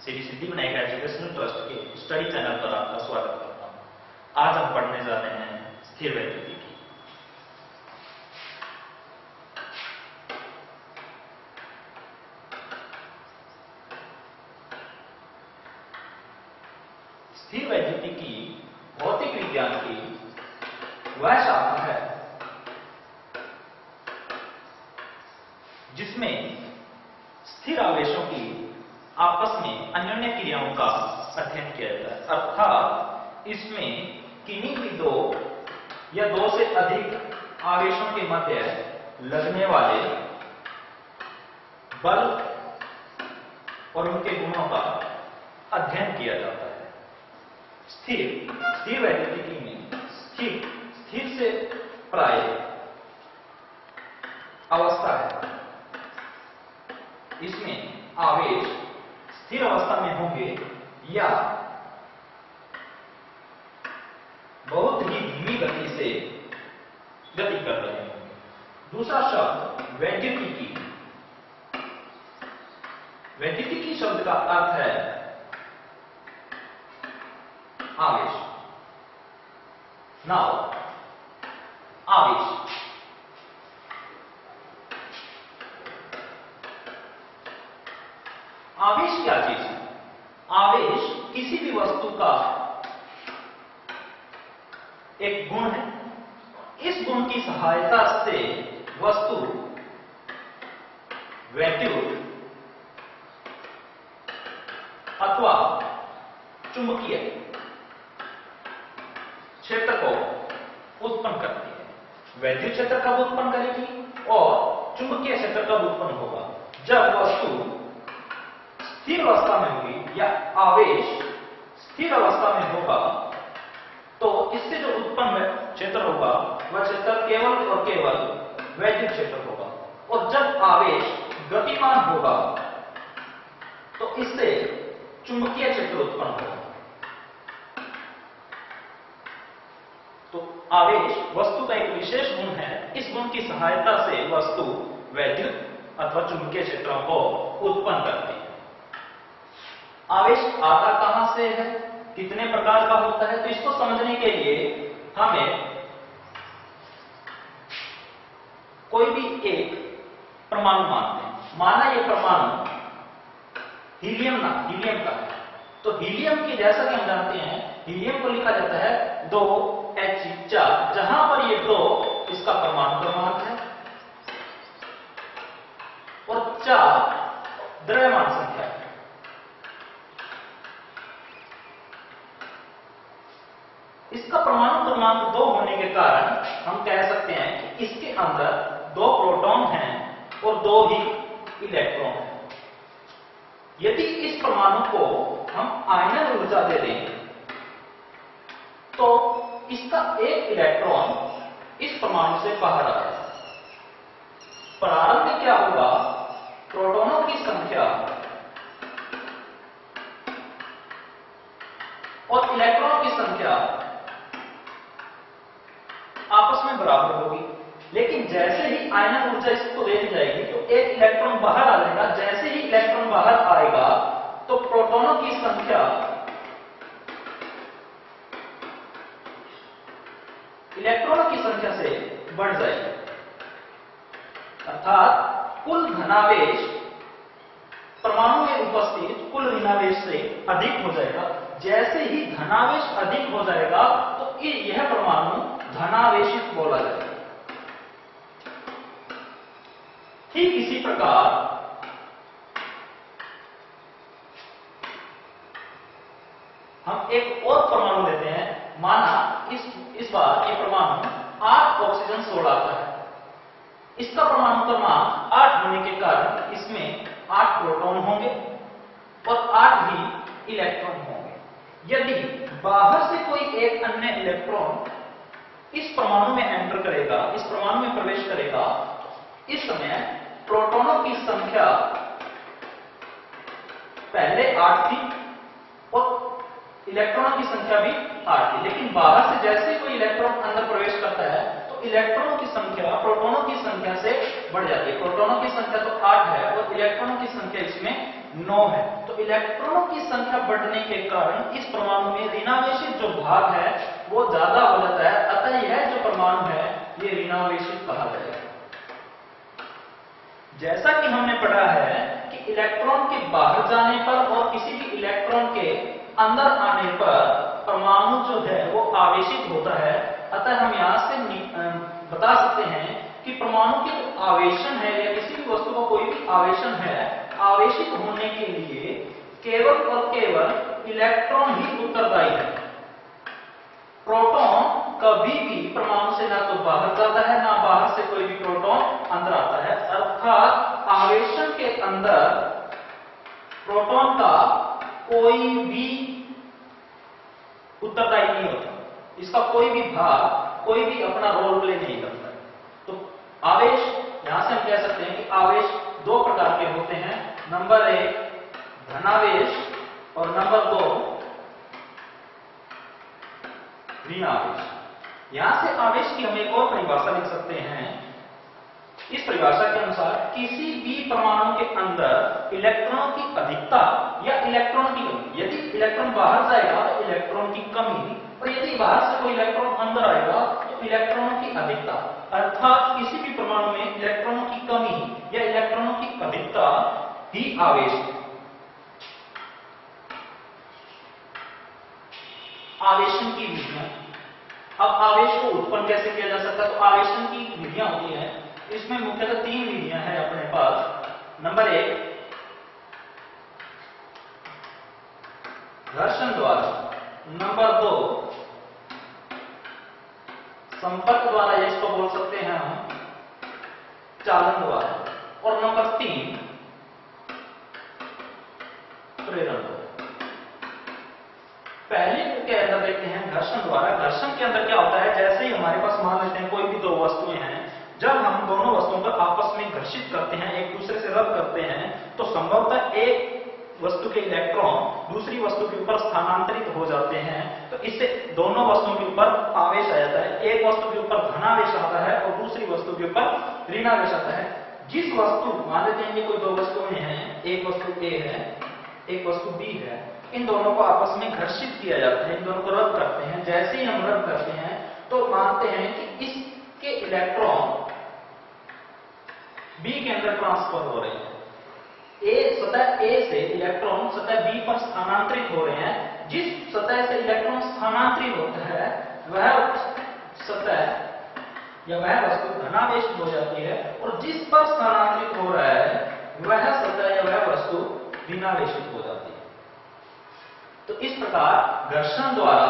Shri Siddhi Vinayak educational trust के study channel पर आपका स्वागत करता हूं। आज हम पढ़ने जा रहे हैं स्थिर वैद्युतिकी। स्थिर वैद्युतिकी भौतिक विज्ञान की वह शाखा है जिसमें स्थिर आवेशों की आपस में अन्योन्य क्रियाओं का अध्ययन किया जाता है, अर्थात इसमें किन्हीं भी दो या दो से अधिक आवेशों के मध्य लगने वाले बल और उनके गुणों का अध्ययन किया जाता है। स्थिर वैद्युतिकी में स्थिर से प्राय अवस्था है। इसमें आवेश स्थिर अवस्था में होंगे या बहुत ही धीमी गति से गति कर रहे होंगे। दूसरा शब्द वैद्युतिकी। वैद्युतिकी शब्द का अर्थ है आवेश। नाउ आवेश आवेश क्या चीज है? आवेश किसी भी वस्तु का एक गुण है। इस गुण की सहायता से वस्तु वैद्युत अथवा चुंबकीय क्षेत्र को उत्पन्न करती है। वैद्युत क्षेत्र कब उत्पन्न करेगी और चुंबकीय क्षेत्र कब उत्पन्न होगा? जब वस्तु स्थिर अवस्था में होगी या आवेश स्थिर अवस्था में होगा तो इससे जो उत्पन्न क्षेत्र होगा वह क्षेत्र केवल और केवल वैद्युत क्षेत्र होगा। और जब आवेश गतिमान होगा तो इससे चुंबकीय क्षेत्र उत्पन्न होगा। तो आवेश वस्तु का एक विशेष गुण है। इस गुण की सहायता से वस्तु वैद्युत अथवा चुंबकीय क्षेत्रों को उत्पन्न करती है। आवेश आता कहां से है, कितने प्रकार का होता है, तो इसको समझने के लिए हमें कोई भी एक परमाणु मानते हैं। माना ये परमाणु हीलियम का है। तो हीलियम की जैसा कि हम जानते हैं हीलियम को लिखा जाता है 2H4, जहां पर ये 2 इसका परमाणु क्रमांक है और 4 द्रव्यमान संख्या है। इसका परमाणु क्रमांक 2 होने के कारण हम कह सकते हैं कि इसके अंदर 2 प्रोटॉन हैं और 2 ही इलेक्ट्रॉन हैं। यदि इस परमाणु को हम आयनन ऊर्जा दे दें तो इसका एक इलेक्ट्रॉन इस परमाणु से बाहर आएगा। प्रारंभ में क्या होगा? प्रोटॉनों की संख्या और इलेक्ट्रॉनों की संख्या आपस में बराबर होगी। लेकिन जैसे ही आयनन ऊर्जा इसको दे दी जाएगी तो एक इलेक्ट्रॉन बाहर आ जाएगा। जैसे ही इलेक्ट्रॉन बाहर आएगा तो प्रोटॉनों की संख्या इलेक्ट्रॉनों की संख्या से बढ़ जाएगी। अर्थात कुल धनावेश परमाणु में उपस्थित कुल ऋणावेश से अधिक हो जाएगा। जैसे ही धनावेश अधिक हो जाएगा तो यह परमाणु धनावेशित बोला जाएगा। ठीक इसी प्रकार हम एक और परमाणु लेते हैं। माना इस बार ये परमाणु 8 ऑक्सीजन छोड़ाता है। इसका परमाणु क्रमांक 8 होने के कारण इसमें 8 प्रोटॉन होंगे और 8 ही इलेक्ट्रॉन होंगे। यदि बाहर से कोई एक अन्य इलेक्ट्रॉन इस परमाणु में एंटर करेगा, इस परमाणु में प्रवेश करेगा, इस समय प्रोटॉनों की संख्या पहले 8 थी और इलेक्ट्रॉनों की संख्या भी 8 थी। लेकिन बाहर से जैसे कोई इलेक्ट्रॉन अंदर प्रवेश करता है तो इलेक्ट्रॉनों की संख्या प्रोटॉनों की संख्या से बढ़ जाती है। प्रोटॉनों की संख्या तो 8 है और इलेक्ट्रॉनों की संख्या इसमें 9 है। तो इलेक्ट्रॉनों की संख्या बढ़ने के कारण इस परमाणु में ऋणावेशित जो भाग है वो ज्यादा हो जाता है, अतः यह जो परमाणु है ये ऋणावेशित कहा जाएगा। जैसा कि हमने पढ़ा है कि इलेक्ट्रॉन के बाहर जाने पर और किसी भी इलेक्ट्रॉन के अंदर आने पर परमाणु जो है वो आवेशित होता है, अतः हम यहां से बता सकते हैं कि परमाणु के जो आवेशन है या किसी भी वस्तु का कोई भी आवेशन है, आवेशित होने के लिए केवल और केवल इलेक्ट्रॉन ही उत्तरदायी है। प्रोटॉन कभी भी परमाणु से ना तो बाहर जाता है ना बाहर से कोई भी प्रोटॉन अंदर आता है, अर्थात आवेशन के अंदर प्रोटॉन का कोई भी उत्तरदायी नहीं होता, इसका कोई भी भाग कोई भी अपना रोल प्ले नहीं करता। तो आवेश यहां से हम कह सकते हैं कि आवेश दो प्रकार के होते हैं, नंबर 1 धनावेश और नंबर 2 ऋण आवेश। यहां से आवेश की हम एक और परिभाषा लिख सकते हैं। इस परिभाषा के अनुसार किसी भी परमाणु के अंदर इलेक्ट्रॉन की अधिकता या इलेक्ट्रॉन की कमी, यदि इलेक्ट्रॉन बाहर जाएगा तो इलेक्ट्रॉन की कमी, और यदि बाहर से कोई इलेक्ट्रॉन अंदर आएगा तो इलेक्ट्रॉनों की अधिकता, अर्थात किसी भी परमाणु में इलेक्ट्रॉनों की कमी या इलेक्ट्रॉनों की अधिकता ही आवेश है। आवेशन की विधियां, अब आवेश को उत्पन्न कैसे किया जा सकता है? तो आवेशन की विधियां होती हैं, इसमें मुख्यतः 3 विधियां हैं अपने पास। नंबर 1 घर्षण द्वारा, नंबर 2 संपर्क द्वारा, या इसको बोल सकते हैं हम चालन द्वारा, और नंबर 3 प्रेरण द्वारा। पहले के अंदर देखते हैं घर्षण द्वारा। घर्षण के अंदर क्या होता है, जैसे ही हमारे पास मान लेते हैं कोई भी दो वस्तुएं हैं, जब हम दोनों वस्तुओं को आपस में घर्षित करते हैं, एक दूसरे से रब करते हैं, तो संभवतः एक वस्तु के इलेक्ट्रॉन दूसरी वस्तु के ऊपर स्थानांतरित हो जाते हैं, तो इससे दोनों वस्तुओं के ऊपर आवेश आ जाता है। एक वस्तु के ऊपर धनावेश आता है और दूसरी वस्तु के ऊपर ऋणावेश आता है। जिस वस्तु, मान लेते हैं कि कोई दो वस्तुएं हैं, एक वस्तु A है एक वस्तु B है, इन दोनों को आपस में घर्षित किया जाता है, इन दोनों को रद्द करते हैं। जैसे ही हम रद्द करते हैं तो मानते हैं कि इसके इलेक्ट्रॉन B के अंदर ट्रांसफर हो रहे हैं। सतह A से इलेक्ट्रॉन सतह B पर स्थानांतरित हो रहे हैं। जिस सतह से इलेक्ट्रॉन स्थानांतरित होता है वह सतह या वह वस्तु धनावेशित हो जाती है, और जिस पर स्थानांतरित हो रहा है वह सतह या वह वस्तु ऋणावेशित हो जाती है। तो इस प्रकार घर्षण द्वारा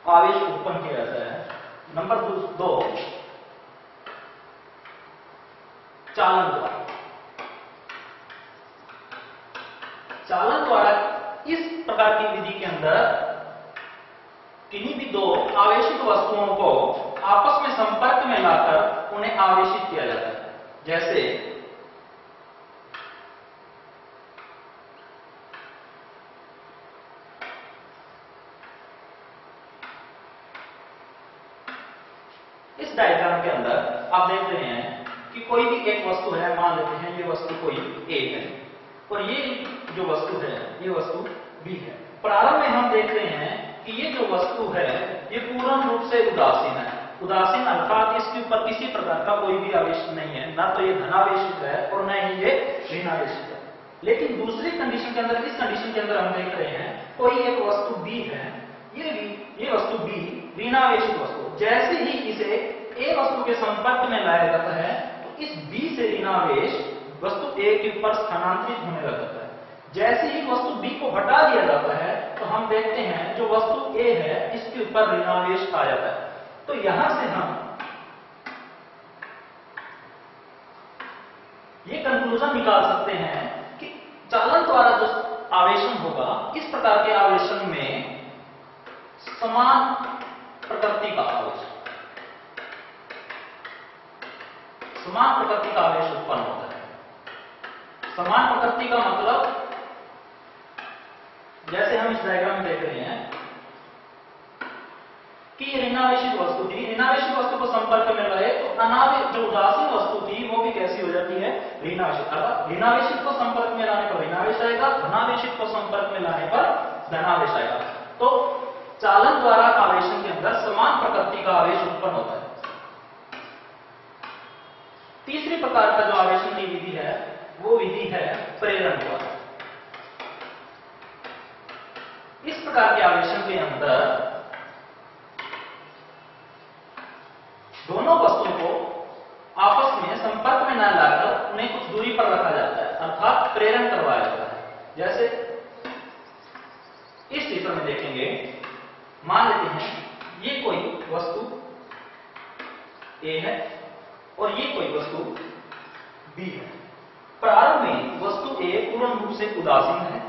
आवेश उत्पन्न किया जाता है। नंबर 2 चालन द्वारा। चालन द्वारा इस प्रकार की विधि के अंदर किन्हीं भी दो आवेशित वस्तुओं को आपस में संपर्क में लाकर उन्हें आवेशित किया जाता है। जैसे इस डायग्राम के अंदर आप देख रहे हैं कि कोई भी एक वस्तु है, मान लेते हैं ये वस्तु कोई A है और ये जो वस्तु है ये वस्तु B है। प्रारंभ में हम देख रहे हैं कि ये जो वस्तु है ये पूर्ण रूप से उदासीन है। उदासीन अर्थात इसके ऊपर किसी प्रकार का कोई भी आवेश नहीं है, ना तो ये धनावेशित है और न ही ये ऋणावेशित है। लेकिन दूसरी कंडीशन के अंदर, इस कंडीशन के अंदर हम देख रहे हैं कोई एक वस्तु B है, ये वस्तु B ऋणावेशित वस्तु, जैसे ही इसे A वस्तु के संपर्क में लाया जाता है तो इस B से ऋणावेश वस्तु A के ऊपर स्थानांतरित होने लग जाता है। जैसे ही वस्तु B को हटा दिया जाता है तो हम देखते हैं जो वस्तु A है इसके ऊपर ऋणावेश आ जाता है। तो यहां से हम ये कंक्लूजन निकाल सकते हैं कि चालन द्वारा जो आवेशन होगा, इस प्रकार के आवेशन में समान प्रकृति का आवेश, समान प्रकृति का आवेश उत्पन्न होता है। समान प्रकृति का मतलब जैसे हम इस डायग्राम में देख रहे हैं कि ये ऋणावेशित वस्तु थी, ऋणावेशित वस्तु को संपर्क में लाए तो अनावेशित जो उदासीन वस्तु थी वो भी कैसी हो जाती है, ऋणावेशित। अर्थात ऋणावेशित को संपर्क में लाने पर ऋणावेश आएगा, धनावेशित को संपर्क में लाने पर धनावेश आएगा। तो चालन द्वारा आवेशन के अंदर समान प्रकृति का आवेश उत्पन्न होता है। तीसरी प्रकार का जो आवेशन की विधि है वो विधि है प्रेरण द्वारा। इस प्रकार के आवेशन के अंदर दोनों वस्तुओं को आपस में संपर्क में न लाकर उन्हें कुछ दूरी पर रखा जाता है, अर्थात प्रेरण करवाया जाता है। जैसे इस चित्र में देखेंगे, मान लेते हैं ये कोई वस्तु A है और ये कोई वस्तु B है। प्रारंभ में वस्तु A पूर्ण रूप से उदासीन है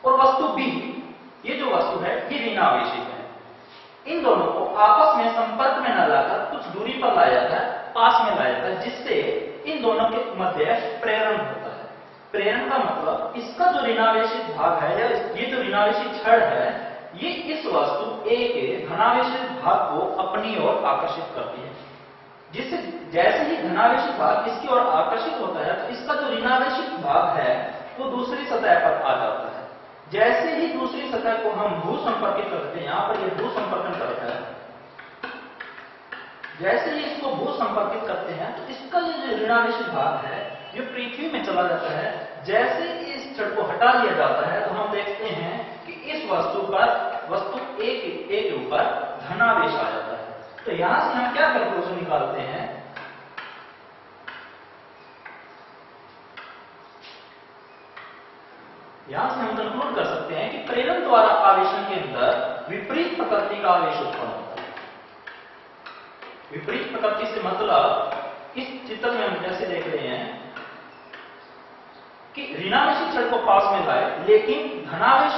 और वस्तु B, ये जो वस्तु है ये ऋणावेशित है। इन दोनों को आपस में संपर्क में न लाकर कुछ दूरी पर लाया जाता है, पास में लाया जाता है, जिससे इन दोनों के मध्य प्रेरण होता है। प्रेरण का मतलब इसका जो ऋणावेशित भाग है या ये जो ऋणावेशित छड़ है ये इस वस्तु A के धनावेशित भाग को अपनी ओर आकर्षित करती है, जिससे जैसे ही धनावेशित भाग इसकी ओर आकर्षित होता है तो इसका जो ऋणावेशित भाग है वो दूसरी सतह पर आ जाता है। जैसे ही दूसरी सतह को हम भू संपर्कित करते हैं, यहां पर ये भू संपर्कन करता है, जैसे ही इसको भू संपर्कित करते हैं तो इसका जो ऋणावेशित भाग है ये पृथ्वी में चला जाता है। जैसे ही इस छड़ को हटा दिया जाता है तो हम देखते हैं कि इस वस्तु पर, वस्तु A के ऊपर धनावेश आ जाता है। तो यहां से हम क्या कंक्लूजन निकालते हैं, यहां से हम कंक्लूड कर सकते हैं कि प्रेरण द्वारा आवेशन के अंदर विपरीत प्रकृति का आवेश उत्पन्न होता है। विपरीत प्रकृति से मतलब इस चित्र में हम जैसे देख रहे हैं कि ऋणावेशित छड़ को पास में लाए लेकिन धनावेश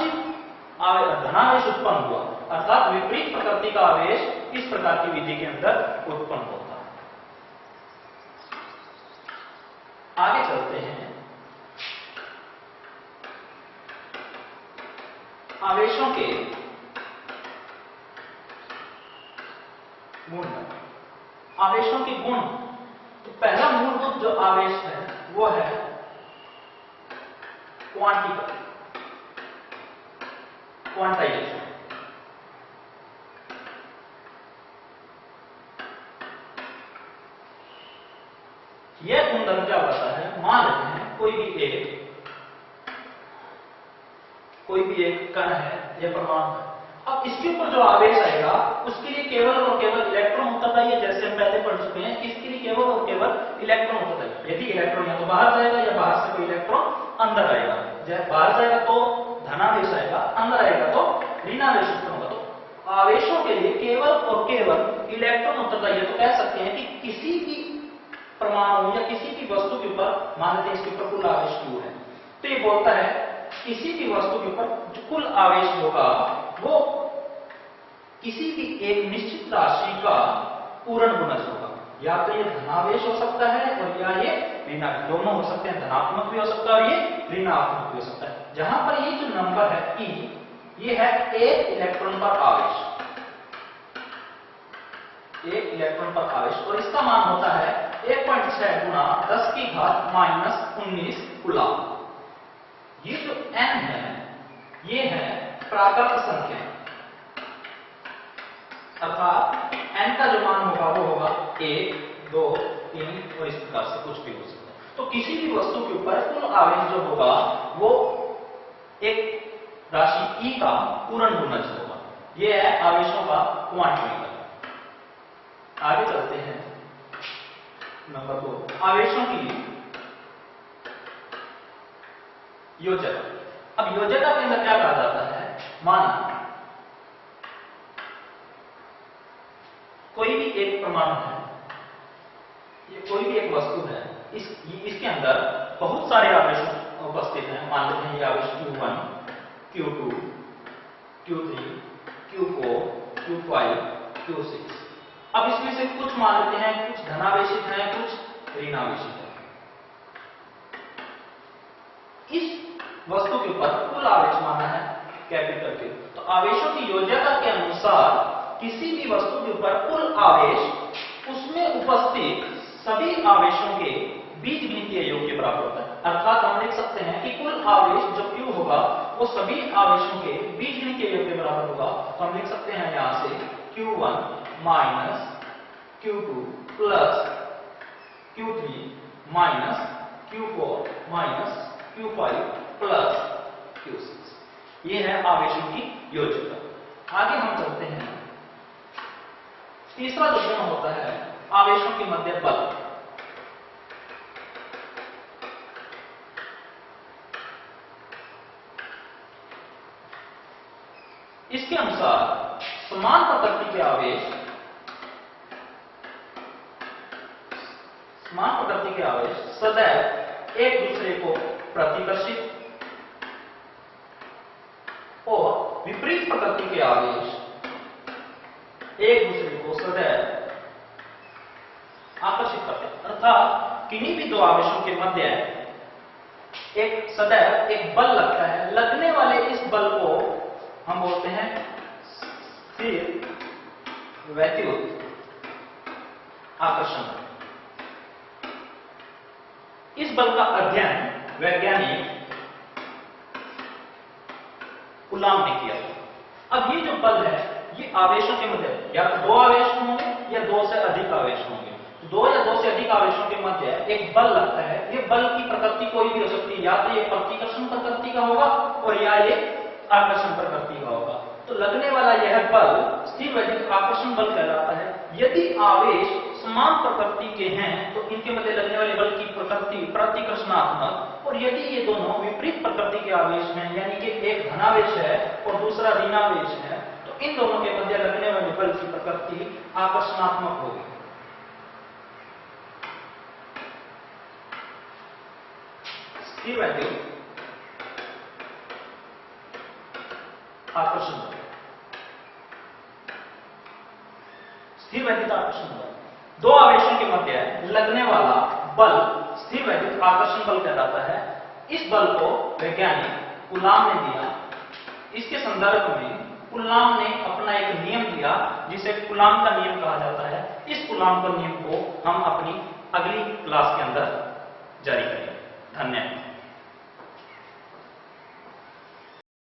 उत्पन्न हुआ, अर्थात विपरीत प्रकृति का आवेश इस प्रकार की विधि के अंदर उत्पन्न होता है। आगे चलते हैं, आवेशों के गुण। आवेशों के गुण, तो पहला मूलभूत जो आवेश है वो है क्वांटाइजेशन। यह गुणधर्म क्या बताता है, मान लेते हैं कोई भी एक कण है या परमाणु है। अब इसके ऊपर जो आवेश आएगा उसके लिए केवल और केवल इलेक्ट्रॉन उत्तर चाहिए, जैसे हम पहले पढ़ चुके हैं कि इसके लिए केवल और केवल इलेक्ट्रॉन उत्तर चाहिए। यदि इलेक्ट्रॉन या तो बाहर जाएगा या बाहर से कोई इलेक्ट्रॉन अंदर आएगा। जब बाहर जाएगा तो धनावेश आएगा, अंदर आएगा तो ऋणावेश उत्पन्न होगा। तो आवेशों के लिए केवल और केवल इलेक्ट्रॉन उत्तर चाहिए। तो कह सकते हैं कि किसी भी परमाणु या किसी भी वस्तु के ऊपर, मान लेते हैं इसके ऊपर कुल आवेश Q है, तो ये बोलता है किसी भी वस्तु के ऊपर जो कुल आवेश होगा वो किसी भी एक निश्चित राशि का पूर्ण गुणज होगा। या तो ये धनावेश हो सकता है और या ये ऋणावेश, दोनों हो सकते हैं, धनात्मक भी हो सकता है और ये ऋणात्मक भी हो सकता है। जहां पर ये जो नंबर है E, ये है एक इलेक्ट्रॉन पर आवेश, एक इलेक्ट्रॉन पर आवेश, और इसका मान होता है 1.6 गुना 10 की घात -19 कूलम। ये जो n है ये है प्राकृत संख्या, अर्थात n का जो मान होगा वो होगा 1, 2, 3 और इस प्रकार से कुछ भी हो सकता है। तो किसी भी वस्तु के ऊपर कुल आवेश जो होगा वो एक राशि E का पूर्ण गुणज होगा। ये है आवेशों का क्वांटिटी। आगे चलते हैं, नंबर 2, आवेशों की योजक। अब योजका के अंदर क्या कहा जाता है, माना कोई भी एक परमाणु है, ये कोई भी एक वस्तु है, इसके अंदर बहुत सारे आवेश उपस्थित हैं। मान लेते हैं ये आवेश Q1, Q2, Q3, Q4, Q5, Q6। अब इसमें से कुछ मान लेते हैं कुछ धनावेशित हैं, कुछ ऋणावेशित हैं। इस वस्तु के ऊपर कुल आवेश माना है कैपिटल Q। तो आवेशों की योजकता के अनुसार किसी भी वस्तु के ऊपर कुल आवेश उसमें उपस्थित सभी आवेशों के बीजगणितीय योग के बराबर होता है। अर्थात हम लिख सकते हैं कि कुल आवेश जो Q होगा वो सभी आवेशों के बीजगणितीय योग के बराबर होगा। तो हम लिख सकते हैं यहां से Q1 minus Q2 plus Q3 minus Q4 minus Q5 plus Q6। ये है आवेशों की योज्यता। आगे हम चलते हैं। तीसरा जो गुण होता है आवेशों के मध्य बल। इसके अनुसार समान प्रकृति के आवेश सदैव एक दूसरे को प्रतिकर्षित और विपरीत प्रकृति के आवेश एक दूसरे को सदैव आकर्षित करते हैं। अर्थात किन्हीं भी दो आवेशों के मध्य एक सदैव एक बल लगता है। लगने वाले इस बल को हम बोलते हैं स्थिर वैद्युत आकर्षण। इस बल का अध्ययन वैज्ञानिक कूलाम ने किया। अब ये जो बल है ये आवेशों के मध्य या तो दो आवेश होंगे या दो से अधिक आवेश होंगे। दो या दो से अधिक आवेशों के मध्य एक बल लगता है। ये बल की प्रकृति कोई भी हो सकती है, या तो ये प्रतिकर्षण प्रकृति का होगा और या ये आकर्षण प्रकृति का होगा। तो लगने वाला यह बल स्थिर वैद्युत आकर्षण बल कहलाता है। यदि आवेश समान प्रकृति के हैं तो इनके मध्य लगने वाले बल की प्रकृति प्रतिकर्षणात्मक, और यदि ये दोनों विपरीत प्रकृति के आवेश हैं, यानी कि एक धनावेश है और दूसरा ऋणावेश है, तो इन दोनों के मध्य लगने वाले बल की प्रकृति आकर्षणात्मक होगी। स्थिर वैद्युत आकर्षण बल। स्थिर वैद्युत आकर्षण बल दो आवेशों के मध्य लगने वाला बल स्थिर वैद्युत आकर्षण बल कहलाता है। इस बल को वैज्ञानिक कूलाम ने दिया। इसके संदर्भ में कूलाम ने अपना एक नियम दिया जिसे कूलाम का नियम कहा जाता है। इस कूलाम का नियम को हम अपनी अगली क्लास के अंदर जारी करेंगे। धन्यवाद।